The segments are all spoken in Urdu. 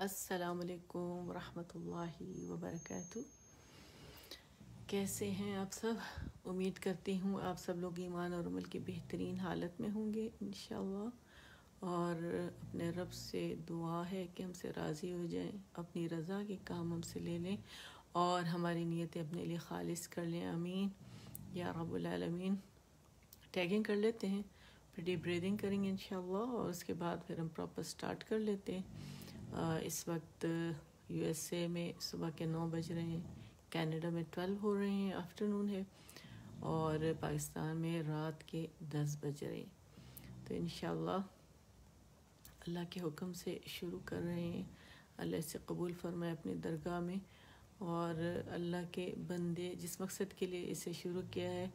السلام علیکم ورحمۃ اللہ وبرکاتہ۔ کیسے ہیں آپ سب؟ امید کرتی ہوں آپ سب لوگ ایمان اور عمل کی بہترین حالت میں ہوں گے انشاءاللہ، اور اپنے رب سے دعا ہے کہ ہم سے راضی ہو جائیں، اپنی رضا کے کام ہم سے لے لیں اور ہماری نیتیں اپنے لیے خالص کر لیں، آمین یا رب العالمین۔ ٹیگنگ کر لیتے ہیں، پھر ڈیپ بریدنگ کریں گے انشاءاللہ، اور اس کے بعد پھر ہم پراپر سٹارٹ کر لیتے ہیں۔ اس وقت یو ایس اے میں صبح کے 9 بج رہے ہیں، کینیڈا میں 12 ہو رہے ہیں، آفٹرنون ہے، اور پاکستان میں رات کے 10 بج رہے ہیں۔ تو انشاءاللہ اللہ کے حکم سے شروع کر رہے ہیں۔ اللہ سے قبول فرمائے اپنی درگاہ میں، اور اللہ کے بندے جس مقصد کے لیے اسے شروع کیا ہے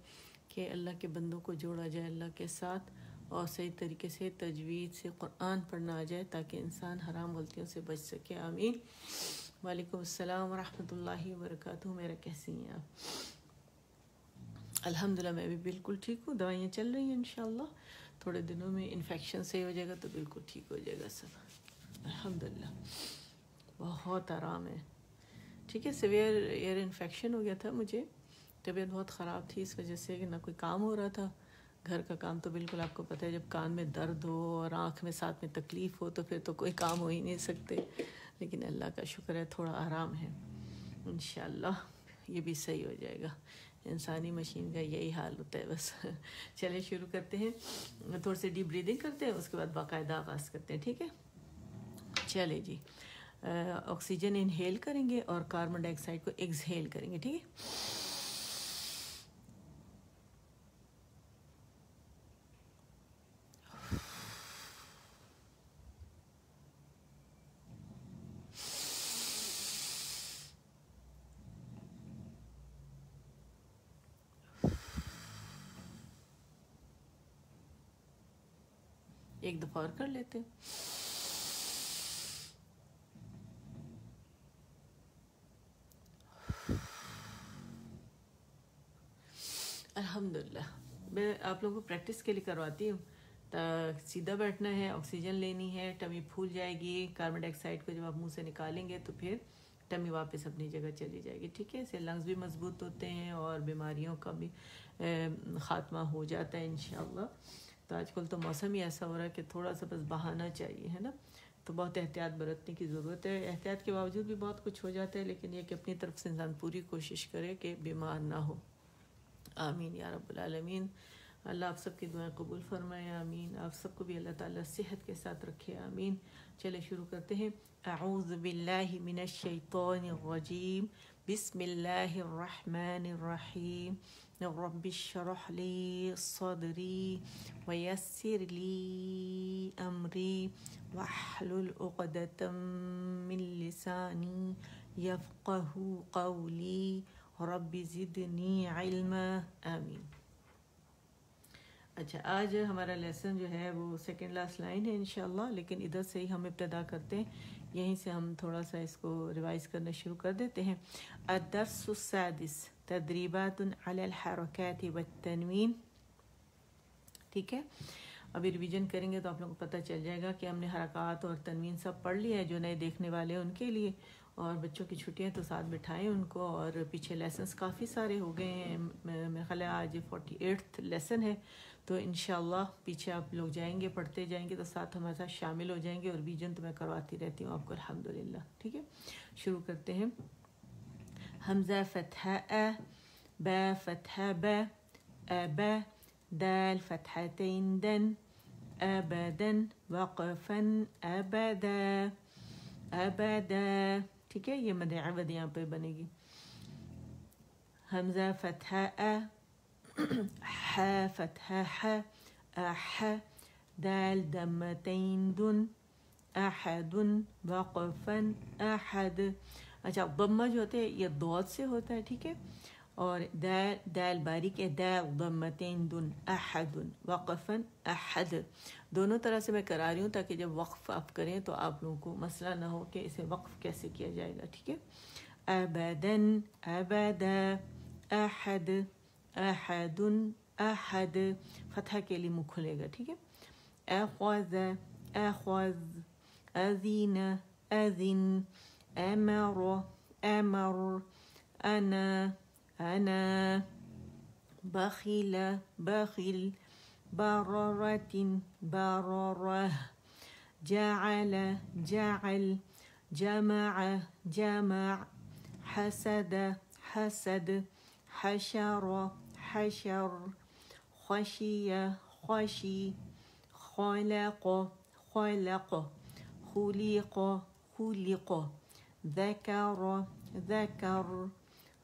کہ اللہ کے بندوں کو جوڑا جائے اللہ کے ساتھ، اور صحیح طریقے سے تجوید سے قرآن پڑھنا آ جائے تاکہ انسان حرام غلطیوں سے بچ سکے، آمین۔ وعلیکم السلام ورحمۃ اللہ وبرکاتہ۔ میرا کیسی ہیں آپ؟ الحمدللہ میں بھی بالکل ٹھیک ہوں، دوائیاں چل رہی ہیں انشاءاللہ، تھوڑے دنوں میں انفیکشن صحیح ہو جائے گا تو بالکل ٹھیک ہو جائے گا سب، الحمدللہ بہت آرام ہے۔ ٹھیک ہے، سیویئر ایئر انفیکشن ہو گیا تھا مجھے، طبیعت بہت خراب تھی اس وجہ سے کہ نہ کوئی کام ہو رہا تھا، گھر کا کام تو بالکل آپ کو پتہ ہے، جب کان میں درد ہو اور آنکھ میں ساتھ میں تکلیف ہو تو پھر تو کوئی کام ہو ہی نہیں سکتے، لیکن اللہ کا شکر ہے تھوڑا آرام ہے، انشاءاللہ یہ بھی صحیح ہو جائے گا۔ انسانی مشین کا یہی حال ہوتا ہے بس۔ چلے شروع کرتے ہیں، تھوڑی سی ڈیپ بریدنگ کرتے ہیں، اس کے بعد باقاعدہ آغاز کرتے ہیں، ٹھیک ہے؟ چلے جی، آکسیجن انہیل کریں گے اور کاربن ڈائی آکسائڈ کو ایکسہیل کریں گے، ٹھیک ہے؟ ایک دفعہ اور کر لیتے ہیں۔ الحمدللہ میں آپ لوگوں کو پریکٹس کے لیے کرواتی ہوں، سیدھا بیٹھنا ہے، آکسیجن لینی ہے، ٹمی پھول جائے گی، کاربن ڈائی آکسائڈ کو جب آپ منہ سے نکالیں گے تو پھر ٹمی واپس اپنی جگہ چلی جائے گی، ٹھیک ہے؟ اس سے لنگز بھی مضبوط ہوتے ہیں اور بیماریوں کا بھی خاتمہ ہو جاتا ہے انشاءاللہ۔ تو آج کل تو موسم ہی ایسا ہو رہا ہے کہ تھوڑا سا بس بہانا چاہیے، ہے نا؟ تو بہت احتیاط برتنے کی ضرورت ہے۔ احتیاط کے باوجود بھی بہت کچھ ہو جاتا ہے، لیکن یہ کہ اپنی طرف سے انسان پوری کوشش کرے کہ بیمار نہ ہو، آمین یا رب العالمین۔ اللہ آپ سب کی دعائیں قبول فرمائے، آمین۔ آپ سب کو بھی اللہ تعالیٰ صحت کے ساتھ رکھے، آمین۔ چلے شروع کرتے ہیں۔ اعوذ باللہ من الشیطان الرجیم، بسم اللہ الرحمن الرحیم، رب اشرح لی صدری ویسر لی امری واحلل عقدۃ من لسانی یفقہ قولی رب زدنی علما، آمین۔ اچھا، آج ہمارا لیسن جو ہے وہ سیکنڈ لاسٹ لائن ہے انشاءاللہ، لیکن ادھر سے ہی ہم ابتدا کرتے ہیں، یہیں سے ہم تھوڑا سا اس کو ریوائز کرنا شروع کر دیتے ہیں۔ الدرس السادس، تدریبات علی الحرکات والتنوین، ٹھیک ہے؟ ابھی ریویژن کریں گے تو آپ لوگوں کو پتہ چل جائے گا کہ ہم نے حرکات اور تنوین سب پڑھ لیا ہے، جو نئے دیکھنے والے ہیں ان کے لیے، اور بچوں کی چھٹیاں تو ساتھ بٹھائیں ان کو، اور پیچھے لیسنس کافی سارے ہو گئے ہیں، میرے خیال ہے آج 48 لیسن ہے، تو انشاءاللہ پیچھے آپ لوگ جائیں گے، پڑھتے جائیں گے تو ساتھ ہمارے ساتھ شامل ہو جائیں گے، اور ریویژن تو میں کرواتی رہتی ہوں آپ کو الحمدللہ، ٹھیک ہے؟ شروع کرتے ہیں۔ حمزہ فتحہ ا، با فتحہ ب، ابا، دال فتحتین دن، ابدن، وقفا ابدا، ابدا، ٹھیک ہے؟ یہ مد عوض یہاں پہ بنے گی۔ حمزہ فتحہ ا، ح فتحہ ح، اح، دال دمتین دن، احد، وقفا احد۔ اچھا، ضمہ جو ہوتا ہے یہ ضاد سے ہوتا ہے، ٹھیک ہے؟ اور دال باریک ہے، دال ضمتین دن، احد، وقفا احد، دونوں طرح سے میں کرا رہی ہوں تاکہ جب وقف آپ کریں تو آپ لوگوں کو مسئلہ نہ ہو کہ اسے وقف کیسے کیا جائے گا، ٹھیک ہے؟ ابدن، ابدا، احد، احد، احد، فتحہ کے لیے منہ کھلے گا، ٹھیک ہے؟ اخذ، اخذ، اذین، أذن أمر أمر أنا أنا بخل بخل بررة بررة جعل جعل جمع جمع حسد حسد حشر حشر خشي خشي خلق خلق خلق خلق ذكر ذكر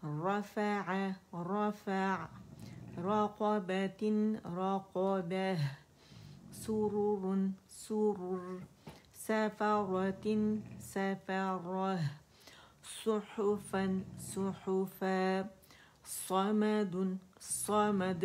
رفع رفع رقبة رقبة سرر سرر سفرة سفرة صحفا صحفا صمد صمد.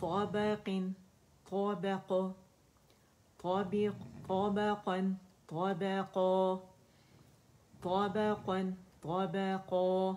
طابق طابق طابق طابقا طابقا طابقا طابقا,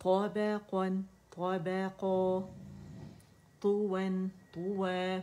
طابقا طابقا طوا طوا.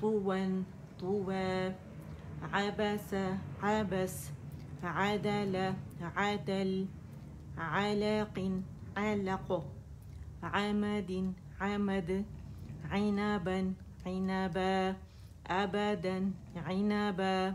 طوا طوا عبس عبس عدل عدل علق علق عمد عمد عنبا عنبا أبدا عنبا,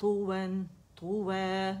طوا طوا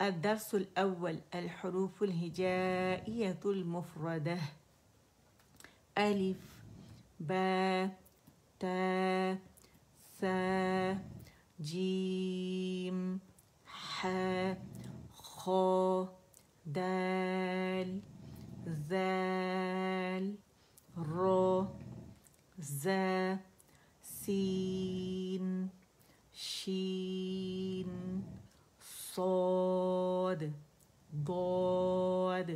الدرس الأول الحروف الهجائية المفردة ألف باء تاء ثاء جيم حاء خاء دال ذال را زا سين شين صاد ضاد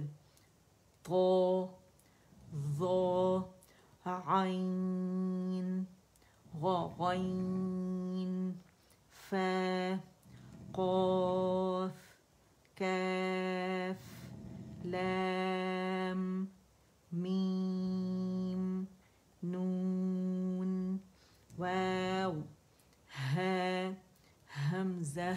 طا ظا عين غين فا قاف كاف لام ميم نون واو ها همزة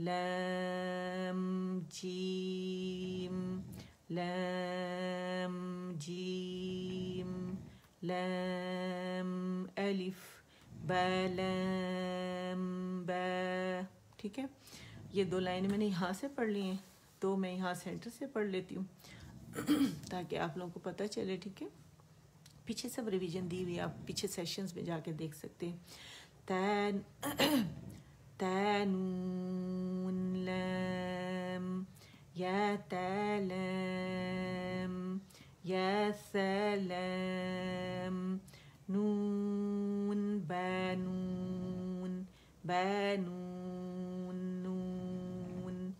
لام جیم لام جیم لام الف با لام با. ٹھیک ہے، یہ 2 لائنیں میں نے یہاں سے پڑھ لی ہیں، تو میں یہاں سینٹر سے پڑھ لیتی ہوں تاکہ آپ لوگوں کو پتہ چلے. ٹھیک ہے، پیچھے سب ریویژن دی ہوئی ہے، آپ پیچھے سیشنز میں جا کے دیکھ سکتے ہیں. تانون لام یا تالام یا سلام نون بانون بانون نون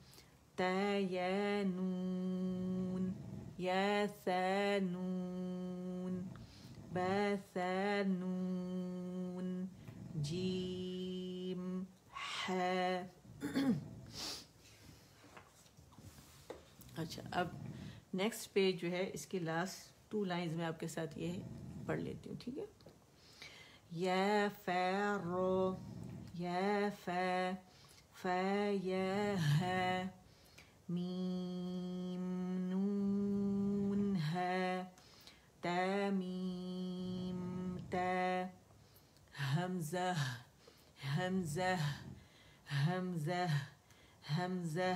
تا یا نون یا سانون با سانون جیم ح. اچھا، اب نیکسٹ پیج جو ہے اس کی لاسٹ 2 لائنز میں آپ کے ساتھ یہ پڑھ لیتی ہوں. ٹھیک ہے، یا فا رو یا فا فا یا ہا میم نون ہا تا میم تا حمزہ حمزہ حمزہ حمزہ.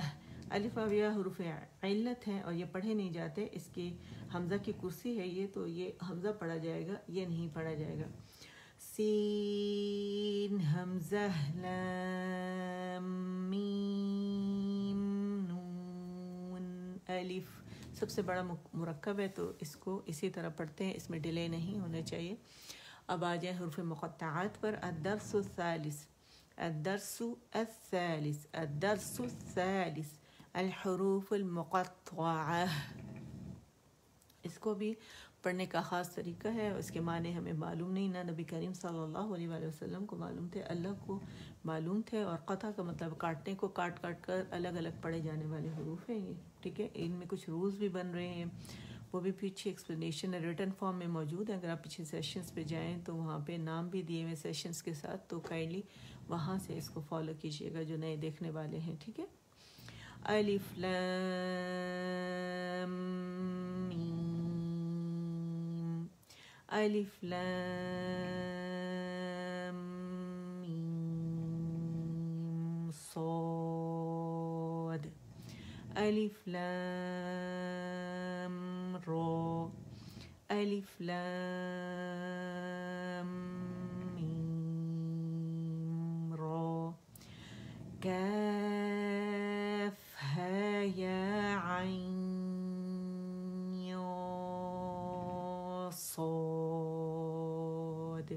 الف واو یا حروف علت ہیں اور یہ پڑھے نہیں جاتے، اس کی حمزہ کی کرسی ہے یہ، تو یہ حمزہ پڑھا جائے گا، یہ نہیں پڑھا جائے گا. سین حمزہ لام میم نون الف. سب سے بڑا مرکب ہے تو اس کو اسی طرح پڑھتے ہیں، اس میں ڈیلے نہیں ہونا چاہیے. اب آ جائیں حروف مقطعات پر. الدرس الثالث الدرس الثالث الدرس الثالث الحروف المقطعہ. اس کو بھی پڑھنے کا خاص طریقہ ہے، اس کے معنی ہمیں معلوم نہیں، نہ نبی کریم صلی اللہ علیہ وآلہ وسلم کو معلوم تھے، اللہ کو معلوم تھے. اور قطع کا مطلب کاٹنے کو، کاٹ کاٹ کر الگ الگ پڑھے جانے والے حروف ہیں یہ. ٹھیک ہے، ان میں کچھ رولز بھی بن رہے ہیں، وہ بھی پیچھے ایکسپلینیشن ریٹن فارم میں موجود ہے. اگر آپ پیچھے سیشنز پہ جائیں تو وہاں پہ نام بھی دیے ہوئے سیشنز کے ساتھ، تو کائنڈلی وہاں سے اس کو فالو کیجیے گا جو نئے دیکھنے والے ہیں. ٹھیک ہے، الف لام میم الف لام میم صاد الف لام را الف لام میم را کاف ها یا عین یا صاد.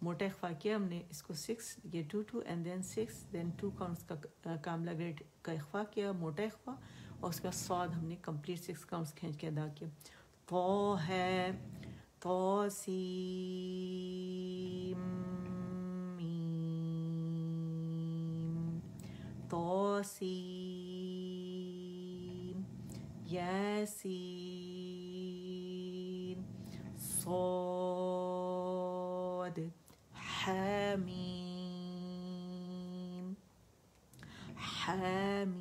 موٹا اخفا کیا ہم نے، اس کو 6 یہ 2 اینڈ دین 6 دین 2 کاؤنٹس کا کاملہ گریڈ کا اخفا کیا، موٹا اخفا، اور اس کا صاد ہم نے کمپلیٹ 6 کاؤنٹس کھینچ کے ادا کیا. تو ہے تو سیم میم تو سین یاسین صاد حمیم حمیم.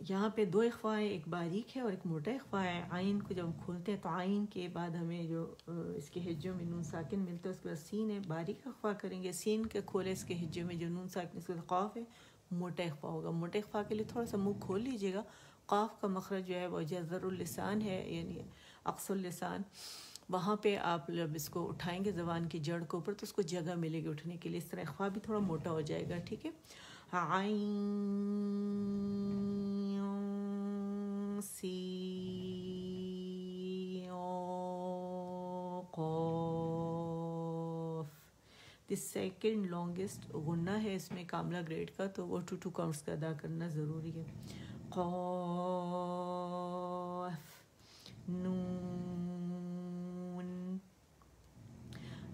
یہاں پہ 2 اخفا ہیں، ایک باریک ہے اور ایک موٹا اخفا ہے. عین کو جب ہم کھولتے ہیں تو عین کے بعد ہمیں جو اس کے ہجوں میں نون ساکن ملتا ہے، اس کے بعد سین ہے، باریک اخفا کریں گے. سین کے کھولے اس کے ہجوں میں جو نون ساکن اس کے بعد قاف ہے، موٹا اخفا ہوگا. موٹے اخفا کے لیے تھوڑا سا منہ کھول لیجیے گا. قاف کا مخرج جو ہے وہ جزر اللسان ہے، یعنی اقصى اللسان. وہاں پہ آپ جب اس کو اٹھائیں گے زبان کی جڑ کے اوپر تو اس کو جگہ ملے گی اٹھنے کے لیے. اس طرح اخفا بھی تھوڑا موٹا ہو جائے گا. ٹھیک ہے، عین سین قاف. دس سیکنڈ لانگسٹ غنہ ہے اس میں کاملہ گریڈ کا، تو وہ 2 کاؤنٹس کا ادا کرنا ضروری ہے. قاف نون.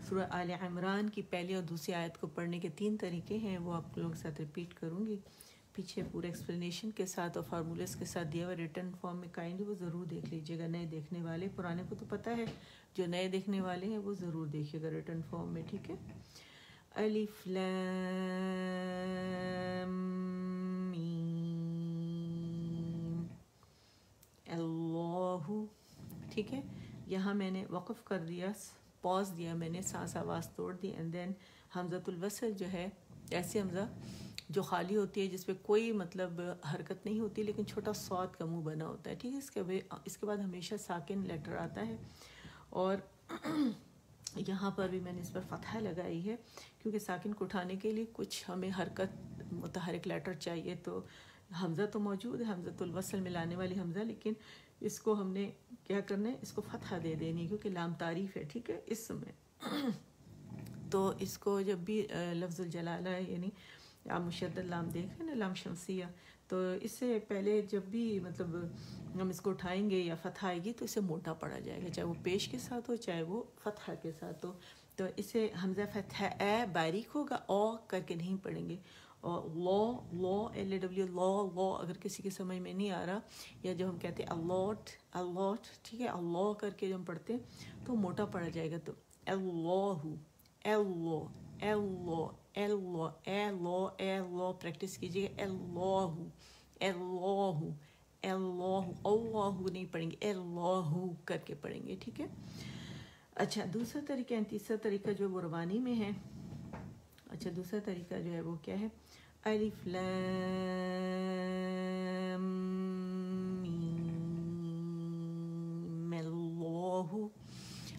سورہ آل عمران کی پہلی اور دوسری آیت کو پڑھنے کے 3 طریقے ہیں، وہ آپ لوگوں کے ساتھ ریپیٹ کروں گی پیچھے پورے ایکسپلینیشن کے ساتھ اور فارمولیز کے ساتھ دیا ہوا ریٹن فارم میں. کائنڈلی وہ ضرور دیکھ لیجیے گا، نئے دیکھنے والے، پرانے کو تو پتہ ہے، جو نئے دیکھنے والے ہیں وہ ضرور دیکھیے گا ریٹن فارم میں. ٹھیک ہے، الف لام میم اللہ. ٹھیک ہے, یہاں میں نے وقف کر دیا, پاز دیا میں نے, سانس آواز توڑ دی, اینڈ دین حمزۃ الوصل جو ہے ایسے حمزہ جو خالی ہوتی ہے جس پہ کوئی مطلب حرکت نہیں ہوتی لیکن چھوٹا صاد کا منہ بنا ہوتا ہے. ٹھیک ہے, اس کے بعد ہمیشہ ساکن لیٹر آتا ہے. اور یہاں پر بھی میں نے اس پر فتحہ لگائی ہے کیونکہ ساکن کو اٹھانے کے لیے کچھ ہمیں حرکت متحرک لیٹر چاہیے. تو حمزہ تو موجود ہے, حمزۃ الوصل ملانے والی حمزہ, لیکن اس کو ہم نے کیا کرنا ہے, اس کو فتحہ دے دینی کیونکہ لام تعریف ہے. ٹھیک ہے, اس میں تو اس کو جب بھی لفظ الجلالہ ہے یعنی آپ مشدد لام دیکھیں نا, لام شمسیہ, تو اس سے پہلے جب بھی مطلب ہم اس کو اٹھائیں گے یا فتح آئے گی تو اسے موٹا پڑا جائے گا, چاہے وہ پیش کے ساتھ ہو چاہے وہ فتح کے ساتھ ہو. تو اسے حمزہ فتح اے باریک ہوگا, او کر کے نہیں پڑھیں گے. اور لو ایل ڈبلیو لو اگر کسی کے سمجھ میں نہیں آ رہا, یا جب ہم کہتے ہیں اللہ, ٹھیک ہے, اللہ کر کے جب ہم پڑھتے ہیں تو موٹا پڑا جائے گا. تو اللہ پریکٹس کیجیے گا. اللہ نہیں پڑھیں گے, اللہ کر کے پڑھیں گے. ٹھیک ہے, اچھا دوسرا طریقہ ہے, تیسرا طریقہ جو وہ روانی میں ہے. اچھا دوسرا طریقہ جو ہے وہ کیا ہے, الف لام میم اللہ.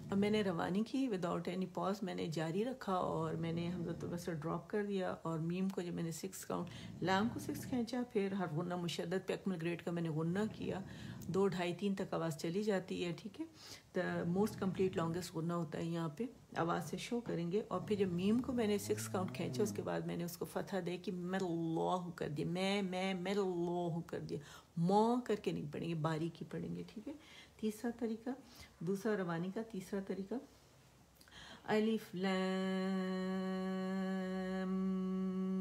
اب میں نے روانی کی وداؤٹ اینی پاز, میں نے جاری رکھا اور میں نے حمزۃ الوصل ڈراپ کر دیا, اور میم کو جب میں نے 6 کاؤنٹ, لام کو 6 کھینچا, پھر ہر غنہ مشدد پہ اکمل گریڈ کا میں نے غنہ کیا, 2 2.5 3 تک آواز چلی جاتی ہے. ٹھیک ہے, دا موسٹ کمپلیٹ لانگسٹ غنہ ہوتا ہے یہاں پہ, آواز سے شو کریں گے. اور پھر جب میم کو میں نے 6 کاؤنٹ کھینچا, اس کے بعد میں نے اس کو فتح دے کہ میں اللہ کر دیا, میں اللہ کر دیا, ماں کر کے نہیں پڑھیں گے, باریکی پڑھیں گے. ٹھیک ہے, تیسرا طریقہ, دوسرا روانی کا تیسرا طریقہ, الف لام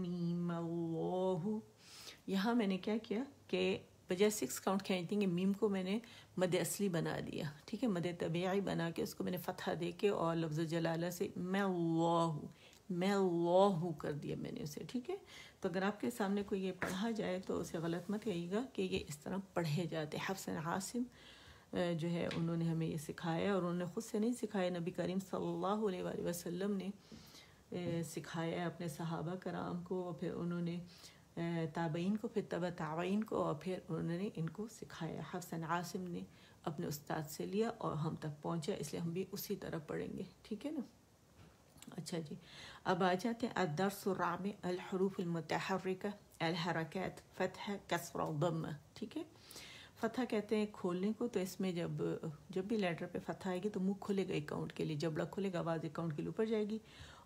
میم اللہ. یہاں میں نے کیا کیا کہ بجائے 6 کاؤنٹ کھینچیں گے, میم کو میں نے مد اصلی بنا دیا. ٹھیک ہے, مد طبیعی بنا کے اس کو میں نے فتحہ دے کے اور لفظ جلالہ سے میں اللہ کر دیا میں نے اسے. ٹھیک ہے, تو اگر آپ کے سامنے کوئی یہ پڑھا جائے تو اسے غلط مت کہیے گا کہ یہ اس طرح پڑھے جاتے. حفص عاصم جو ہے انہوں نے ہمیں یہ سکھایا, اور انہوں نے خود سے نہیں سکھایا, نبی کریم صلی اللہ علیہ وآلہ وسلم نے سکھایا اپنے صحابہ کرام کو, اور پھر انہوں نے تابعین کو, پھر تبع تابعین کو, اور پھر انہوں نے ان کو سکھایا. حفص عاصم نے اپنے استاد سے لیا اور ہم تک پہنچا, اس لیے ہم بھی اسی طرح پڑھیں گے. ٹھیک ہے نا. اچھا جی, اب آ جاتے ہیں الدرس الرابع الحروف المتحرکہ الحرکات فتح کسرہ ضمہ. ٹھیک ہے, فتح کہتے ہیں کھولنے کو, تو اس میں جب بھی لیٹر پہ فتح آئے گی تو منہ کھلے گا 1 کاؤنٹ کے لیے, جبڑا کھلے گا, آواز 1 کاؤنٹ کے لیے اوپر جائے گی,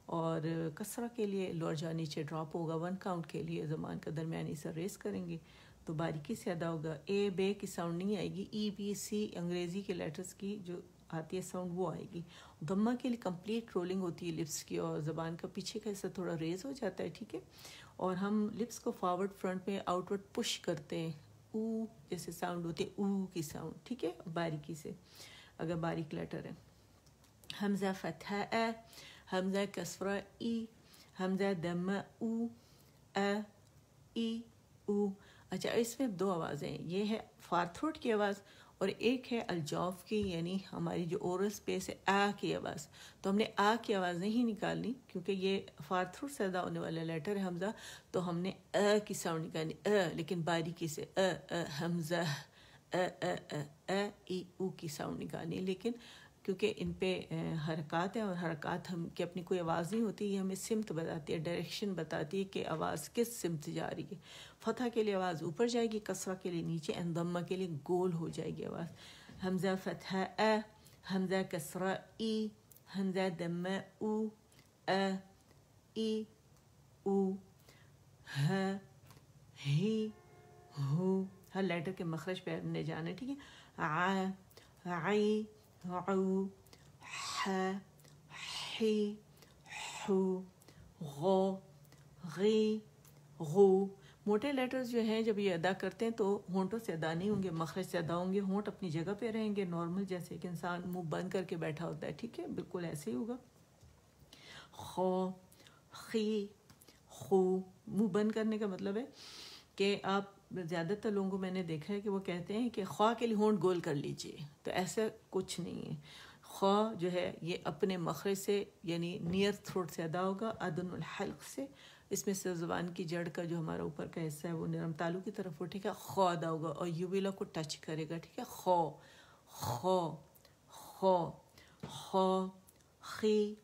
اور کسرہ کے لیے لوور جا نیچے ڈراپ ہوگا 1 کاؤنٹ کے لیے. زبان کا درمیانی سا ریس کریں گے تو باریکی سے ادا ہوگا. اے بے کی ساؤنڈ نہیں آئے گی, ای بی سی انگریزی کے لیٹرز کی جو آتی ہے ساؤنڈ وہ آئے گی. ضمہ کے لیے کمپلیٹ رولنگ ہوتی ہے لپس کی, اور زبان کا پیچھے کا حصہ تھوڑا ریز ہو جاتا ہے. ٹھیک ہے, اور ہم لپس کو فارورڈ فرنٹ میں آؤٹ ورڈ پش کرتے ہیں, او جیسے ساؤنڈ ہوتی ہے, او کی ساؤنڈ. ٹھیک ہے, باریکی سے اگر باریک لیٹر ہے. حمزہ فتح اے, حمزہ کسرہ ای, حمزہ دمہ او, ای او. اچھا, اس میں 2 آوازیں ہیں, یہ ہے فار تھروٹ کی آواز اور ایک ہے الجوف کی, یعنی ہماری جو اورل اسپیس ہے, آ کی آواز. تو ہم نے آ کی آواز نہیں نکالنی کیونکہ یہ فار تھروٹ سے ادا ہونے والا لیٹر ہے حمزہ, تو ہم نے کی ساؤنڈ نکالنی, لیکن باریکی سے حمزہ ای او کی ساؤنڈ نکالنی. لیکن کیونکہ ان پہ حرکات ہیں, اور حرکات ہم کی اپنی کوئی آواز نہیں ہوتی, یہ ہمیں سمت بتاتی ہے, ڈائریکشن بتاتی ہے کہ آواز کس سمت جا رہی ہے. فتح کے لیے آواز اوپر جائے گی, کسرہ کے لیے نیچے, اینڈ ضمہ کے لیے گول ہو جائے گی آواز. حمزہ فتح اے, حمزہ کسرہ ای, حمزہ دمہ او, ای او, ہی ہو. ہر لیٹر کے مخرج پہ ہم نے جانا ہے. ٹھیک ہے, عی عو, ح حی حو, غو غی غو. موٹے لیٹرز جو ہیں جب یہ ادا کرتے ہیں تو ہونٹوں سے ادا نہیں ہوں گے, مخرج سے ادا ہوں گے. ہونٹ اپنی جگہ پہ رہیں گے نارمل, جیسے کہ انسان منہ بند کر کے بیٹھا ہوتا ہے. ٹھیک ہے, بالکل ایسے ہی ہوگا. خو خی خو. منہ بند کرنے کا مطلب ہے کہ آپ زیادہ تر لوگوں کو میں نے دیکھا ہے کہ وہ کہتے ہیں کہ خواہ کے لیے ہونٹ گول کر لیجئے، تو ایسا کچھ نہیں ہے. خواہ جو ہے یہ اپنے مخرج سے یعنی نیئر تھروٹ سے ادا ہوگا، ادن الحلق سے. اس میں سے زبان کی جڑ کا جو ہمارا اوپر کا حصہ ہے وہ نرم تالو کی طرف وہ ٹھیک ہے خواہ ادا ہوگا اور یوویلا کو ٹچ کرے گا. ٹھیک ہے خواہ خواہ خواہ خواہ خی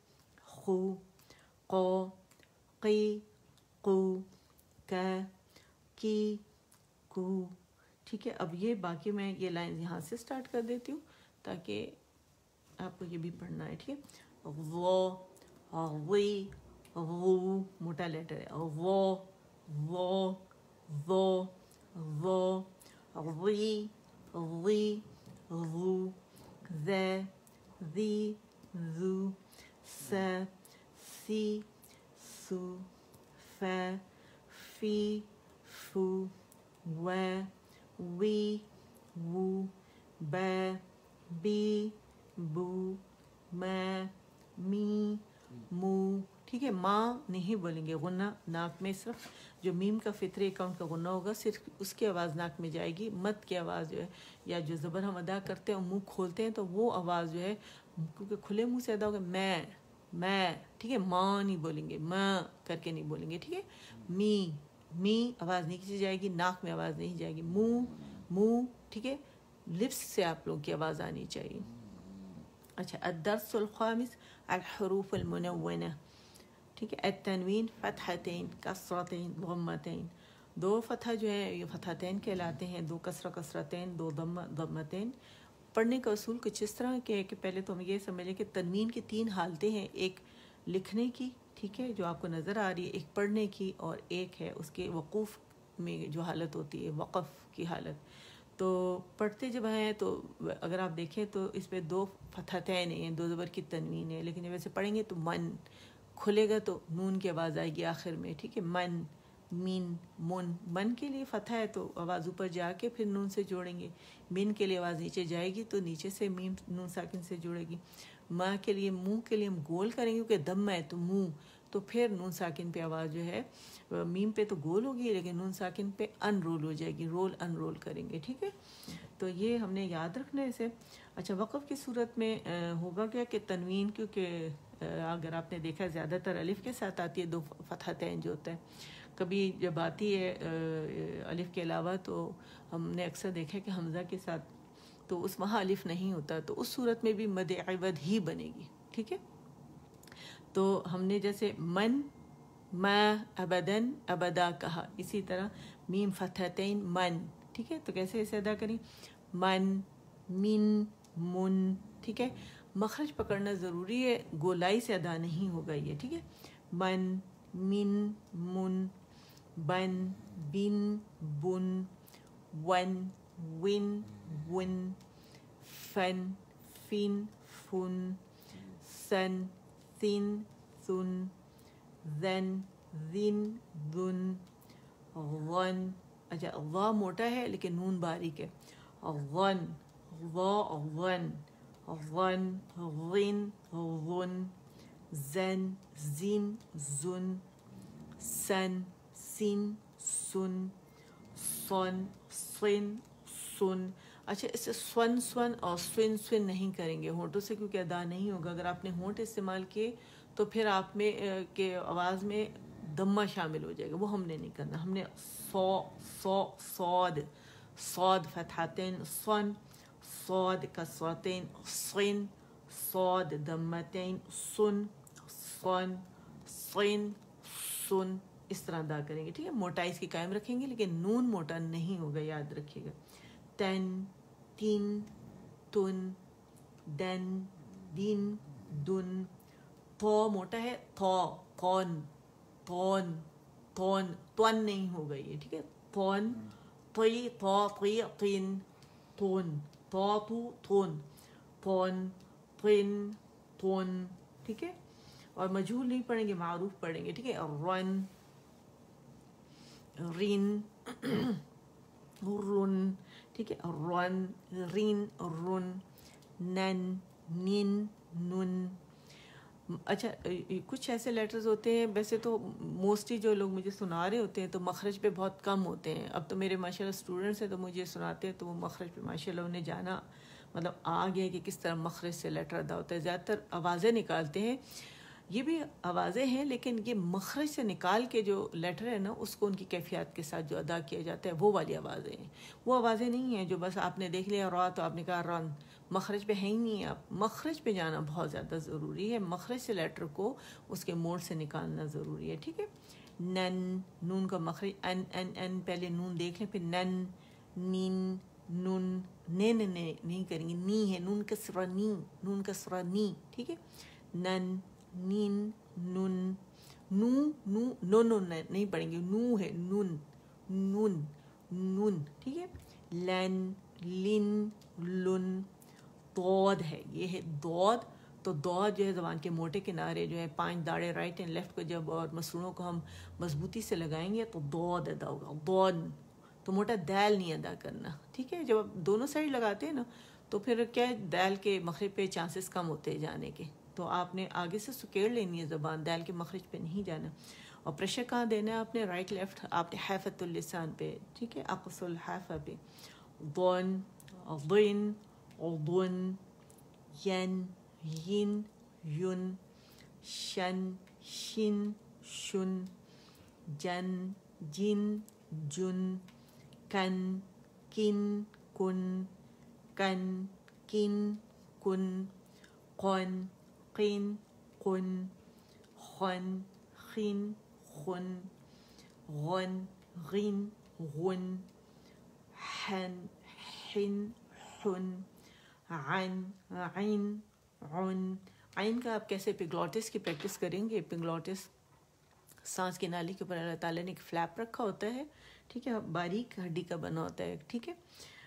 خو قو قی قو کا کی کو. ٹھیک ہے اب یہ باقی میں یہ لائن یہاں سے سٹارٹ کر دیتی ہوں تاکہ آپ کو یہ بھی پڑھنا ہے. ٹھیک ہے وہ وی وہ موٹا لیٹر ہے وہ وی وی وہ دی ذو س سی سو ف فی فو و وی وو ب بی بو میں می مو. ٹھیک ہے ماں نہیں بولیں گے، غنہ ناک میں صرف جو میم کا فطری اکاؤنٹ کا غنہ ہوگا صرف اس کی آواز ناک میں جائے گی. مد کی آواز جو ہے یا جو زبر ہم ادا کرتے ہیں اور منہ کھولتے ہیں تو وہ آواز جو ہے کیونکہ کھلے منہ سے ادا ہوگا میں. ٹھیک ہے ماں نہیں بولیں گے، ماں کر کے نہیں بولیں گے. ٹھیک ہے می آواز نیچے جائے گی، ناک میں آواز نہیں جائے گی. منہ ٹھیک ہے لپس سے آپ لوگ کی آواز آنی چاہیے. اچھا الدرس الخامس الحروف المنونہ. ٹھیک ہے التنوین فتحتین کسرتین ضمتین. 2 فتح جو ہے یہ فتحتین کہلاتے ہیں، 2 کسرتین 2 ضمتین. پڑھنے کا اصول کچھ اس طرح کے ہے کہ پہلے تو ہم یہ سمجھ لیں کہ تنوین کی 3 حالتیں ہیں، ایک لکھنے کی ٹھیک ہے جو آپ کو نظر آ رہی ہے، ایک پڑھنے کی، اور ایک ہے اس کے وقوف میں جو حالت ہوتی ہے وقف کی حالت. تو پڑھتے جب ہیں تو اگر آپ دیکھیں تو اس پہ 2 فتحتین ہیں، 2 زبر کی تنوین ہے، لیکن جب ایسے پڑھیں گے تو من کھلے گا تو نون کی آواز آئے گی آخر میں. ٹھیک ہے من مین من کے لیے فتح ہے تو آواز اوپر جا کے پھر نون سے جوڑیں گے. مین کے لیے آواز نیچے جائے گی تو نیچے سے میم نون ساکن سے جوڑے گی. ماں کے لیے منہ کے لیے ہم گول کریں گے کیونکہ دم ہے تو منہ، تو پھر نون ساکن پہ آواز جو ہے میم پہ تو گول ہوگی لیکن نون ساکن پہ ان رول ہو جائے گی، رول ان رول کریں گے. ٹھیک ہے تو یہ ہم نے یاد رکھنا ہے اسے. اچھا وقف کی صورت میں ہوگا کیا کہ تنوین کیونکہ اگر آپ نے دیکھا زیادہ تر الف کے ساتھ آتی ہے 2 فتحتین جو ہوتا ہے، کبھی جب آتی ہے الف کے علاوہ تو ہم نے اکثر دیکھا کہ حمزہ کے ساتھ تو اس وہاں الف نہیں ہوتا، تو اس صورت میں بھی مد عوض ہی بنے گی. ٹھیک ہے تو ہم نے جیسے من ما ابدن ابدا کہا، اسی طرح میم فتحتین من. ٹھیک ہے تو کیسے اسے ادا کریں من من من. ٹھیک ہے مخرج پکڑنا ضروری ہے، گولائی سے ادا نہیں ہوگا یہ. ٹھیک ہے من من من بن بن بن ون ون ون فن فن فن سن سن سن ذن ذن ذن غن. اچھا غا موٹا ہے لیکن نون باریک ہے. غن غا غن غن غن غن زن زن زن سن سن سن سن سن سن. اچھا اس سے سن اور سن نہیں کریں گے ہونٹوں سے کیونکہ ادا نہیں ہوگا. اگر آپ نے ہونٹ استعمال کیے تو پھر آپ میں کے آواز میں دمہ شامل ہو جائے گا، وہ ہم نے نہیں کرنا. ہم نے صاد فتحتین صن صاد کسرتین صن صاد دمتین سن صن صن سن، اس طرح ادا کریں گے. ٹھیک ہے موٹائی اس کی قائم رکھیں گے لیکن نون موٹا نہیں ہوگا، یاد رکھیے گا. تن تن تن دن دن دن. تو موٹا ہے تون تون تون تون نہیں ہوگا یہ. ٹھیک ہے تون طی طی طین تون تو تون تون طن تون. ٹھیک ہے اور مجہول نہیں پڑھیں گے، معروف پڑھیں گے. ٹھیک ہے رن رن رن. ٹھیک ہے رن رن رن نن نن نن اچھا کچھ ایسے لیٹرز ہوتے ہیں، ویسے تو موسٹلی جو لوگ مجھے سنا رہے ہوتے ہیں تو مخرج پہ بہت کم ہوتے ہیں. اب تو میرے ماشاءاللہ اسٹوڈنٹس ہیں تو مجھے سناتے ہیں تو وہ مخرج پہ ماشاءاللہ انہیں جانا مطلب آ گیا کہ کس طرح مخرج سے لیٹر ادا ہوتا ہے. زیادہ تر آوازیں نکالتے ہیں، یہ بھی آوازیں ہیں، لیکن یہ مخرج سے نکال کے جو لیٹر ہے نا اس کو ان کی کیفیات کے ساتھ جو ادا کیا جاتا ہے وہ والی آوازیں ہیں. وہ آوازیں نہیں ہیں جو بس آپ نے دیکھ لیا را تو آپ نے کہا رن، مخرج پہ ہے ہی نہیں. آپ مخرج پہ جانا بہت زیادہ ضروری ہے، مخرج سے لیٹر کو اس کے موڈ سے نکالنا ضروری ہے. ٹھیک ہے. نن، نون کا مخرج ان ان ان، پہلے نون دیکھ لیں، پھر نن، نین، نون، نے نہیں کریں گے، نی ہے، نون کسرہ نی، نون کسرہ نی. ٹھیک ہے. نن، نین، نون، نو، نو نو نو نہیں پڑھیں گے، نو ہے، نون، نون، نون. ٹھیک ہے. لن، لن، لن. دود ہے، یہ ہے دود. تو دود جو ہے زبان کے موٹے کنارے جو ہے 5 داڑے رائٹ اینڈ لیفٹ کو جب اور مسرونوں کو ہم مضبوطی سے لگائیں گے تو دود ادا ہوگا. دود تو موٹا دال نہیں ادا کرنا. ٹھیک ہے. جب آپ دونوں سائڈ لگاتے ہیں نا تو پھر کیا ہے دال کے مخرج پہ چانسز کم ہوتے ہیں جانے کے، تو آپ نے آگے سے سکیڑ لینی ہے زبان، دال کے مخرج پہ نہیں جانا. اور پریشر کہاں دینا ہے آپ نے؟ رائٹ لیفٹ، آپ نے حیفت اللسان پہ. ٹھیک ہے. اقصى الحافہ پہ. ضن، ضن، ضن، ین، ین، یون، شن، شن، شن، جن، جن، جن، کن، کن، کن، کن، کن، کن، قن، قن، قن، خن، خن، خن، غن، غن، غن، حن، حن، حن، عن، عین، عن. عین کا آپ کیسے ایپیگلوٹس کی پریکٹس کریں گے؟ ایپیگلوٹس سانس کی نالی کے اوپر اللہ تعالیٰ نے ایک فلیپ رکھا ہوتا ہے. ٹھیک ہے. باریک ہڈی کا بنا ہوتا ہے. ٹھیک ہے.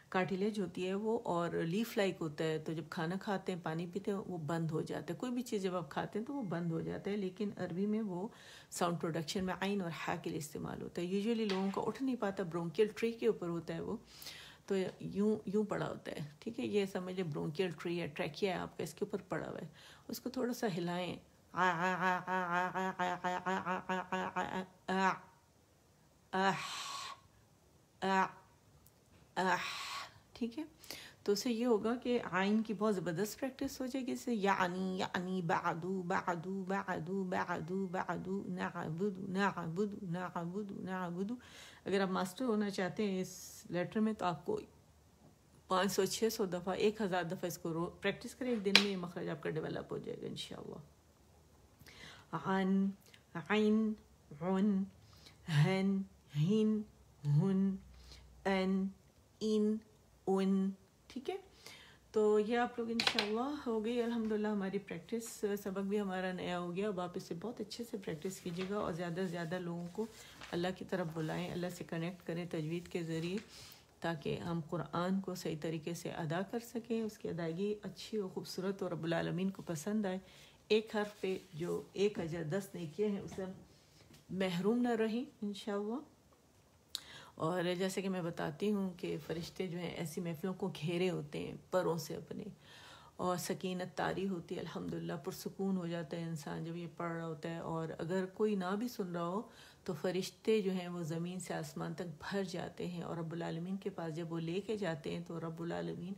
کارٹیلیج ہوتی ہے وہ، اور لیف لائک ہوتا ہے. تو جب کھانا کھاتے ہیں، پانی پیتے ہیں، وہ بند ہو جاتا ہے. کوئی بھی چیز جب آپ کھاتے ہیں تو وہ بند ہو جاتا ہے، لیکن عربی میں وہ ساؤنڈ پروڈکشن میں عین اور ہا کے لیے استعمال ہوتا ہے. یوزولی لوگوں کا اٹھ نہیں پاتا، برونکیل ٹری کے اوپر ہوتا ہے وہ، تو یوں پڑا ہوتا ہے. ٹھیک ہے. یہ سمجھے برونکیل ٹری ہے، ٹریکیا ہے آپ کا، اس کے اوپر پڑا ہوا ہے. اس کو تھوڑا سا ہلائیں. ٹھیک ہے. تو اس سے یہ ہوگا کہ عین کی بہت زبردست پریکٹس ہو جائے گی. اس سے یعنی، یعنی، بعدو، بعدو، بعدو، بعدو، بعدو، نعبد، نعبد، نعبد، نعبد. اگر آپ ماسٹر ہونا چاہتے ہیں اس لیٹر میں تو آپ کو 500 600 دفعہ 1000 دفعہ اس کو پریکٹس کریں ایک دن میں، یہ مخرج آپ کا ڈیولپ ہو جائے گا انشاءاللہ. عن، عین، عن، ہن، ہن، ہن، ان، ان، ان. ٹھیک ہے. تو یہ آپ لوگ انشاءاللہ ہو گئی الحمدللہ ہماری پریکٹس. سبق بھی ہمارا نیا ہو گیا. اب آپ اس سے بہت اچھے سے پریکٹس کیجیے گا اور زیادہ سے زیادہ لوگوں کو اللہ کی طرف بلائیں، اللہ سے کنیکٹ کریں تجوید کے ذریعے، تاکہ ہم قرآن کو صحیح طریقے سے ادا کر سکیں، اس کی ادائیگی اچھی اور خوبصورت اور رب العالمین کو پسند آئے. ایک حرف پہ جو 1 اجر 10 نیکیاں ہیں اسے محروم نہ رہیں انشاءاللہ. اور جیسے کہ میں بتاتی ہوں کہ فرشتے جو ہیں ایسی محفلوں کو گھیرے ہوتے ہیں پروں سے اپنے، اور سکینت طاری ہوتی ہے الحمدللہ. پرسکون ہو جاتا ہے انسان جب یہ پڑھ رہا ہوتا ہے. اور اگر کوئی نہ بھی سن رہا ہو تو فرشتے جو ہیں وہ زمین سے آسمان تک بھر جاتے ہیں، اور رب العالمین کے پاس جب وہ لے کے جاتے ہیں تو رب العالمین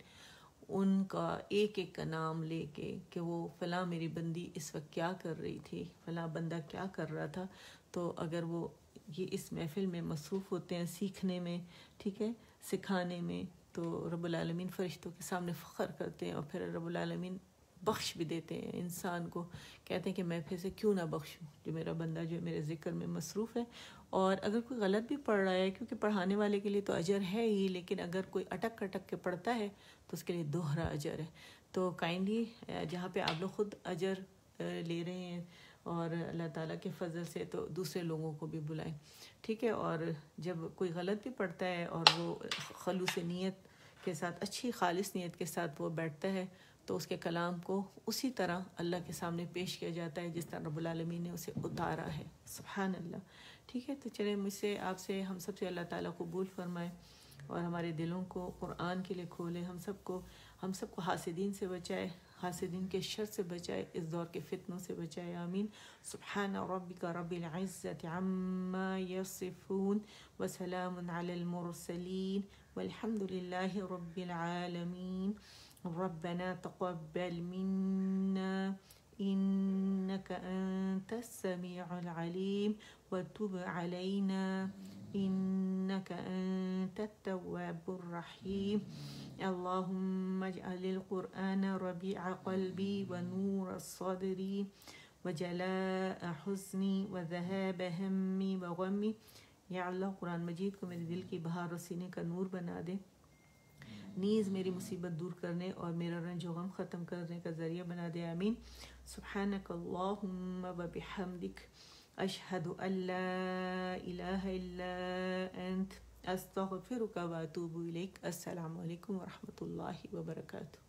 ان کا ایک ایک کا نام لے کے کہ وہ فلاں میری بندی اس وقت کیا کر رہی تھی، فلاں بندہ کیا کر رہا تھا. تو اگر وہ یہ اس محفل میں مصروف ہوتے ہیں سیکھنے میں، ٹھیک ہے، سکھانے میں، تو رب العالمین فرشتوں کے سامنے فخر کرتے ہیں، اور پھر رب العالمین بخش بھی دیتے ہیں انسان کو. کہتے ہیں کہ میں پھر سے کیوں نہ بخشوں جو میرا بندہ جو میرے ذکر میں مصروف ہے. اور اگر کوئی غلط بھی پڑھ رہا ہے، کیونکہ پڑھانے والے کے لیے تو اجر ہے ہی، لیکن اگر کوئی اٹک اٹک کے پڑھتا ہے تو اس کے لیے دوہرا اجر ہے. تو کائنڈلی جہاں پہ آپ لوگ خود اجر لے رہے ہیں اور اللہ تعالیٰ کے فضل سے، تو دوسرے لوگوں کو بھی بلائیں. ٹھیک ہے. اور جب کوئی غلط بھی پڑھتا ہے اور وہ خلوص نیت کے ساتھ، اچھی خالص نیت کے ساتھ وہ بیٹھتا ہے، تو اس کے کلام کو اسی طرح اللہ کے سامنے پیش کیا جاتا ہے جس طرح رب العالمین نے اسے اتارا ہے. سبحان اللہ. ٹھیک ہے. تو چلیں مجھ سے، آپ سے، ہم سب سے اللہ تعالیٰ قبول فرمائے اور ہمارے دلوں کو قرآن کے لیے کھولے. ہم سب کو حاسدین سے بچائے، حاسدین کے شر سے بچائے، اس دور کے فتنوں سے بچائے، آمین۔ سبحان ربک رب العزت عما یصفون وسلام علی المرسلین والحمد للہ رب العالمین۔ ربنا تقبل منا إنك أنت السميع العليم وتب علينا إنك أنت التواب الرحيم اللهم اجعل القرآن ربيع قلبي ونور صدري وجلاء حزني وذهاب همي وغمي۔ یا اللہ قرآن مجید کو میرے دل کی بہار اور سینے کا نور بنا دے، نیز میری مصیبت دور کرنے اور میرا رنج و غم ختم کرنے کا ذریعہ بنا دے، آمین۔ سبحانک اللہم و بحمدک اشہد ان لا الہ الا انت استغفرک و اتوب الیک۔ السلام علیکم ورحمۃ اللہ وبرکاتہ۔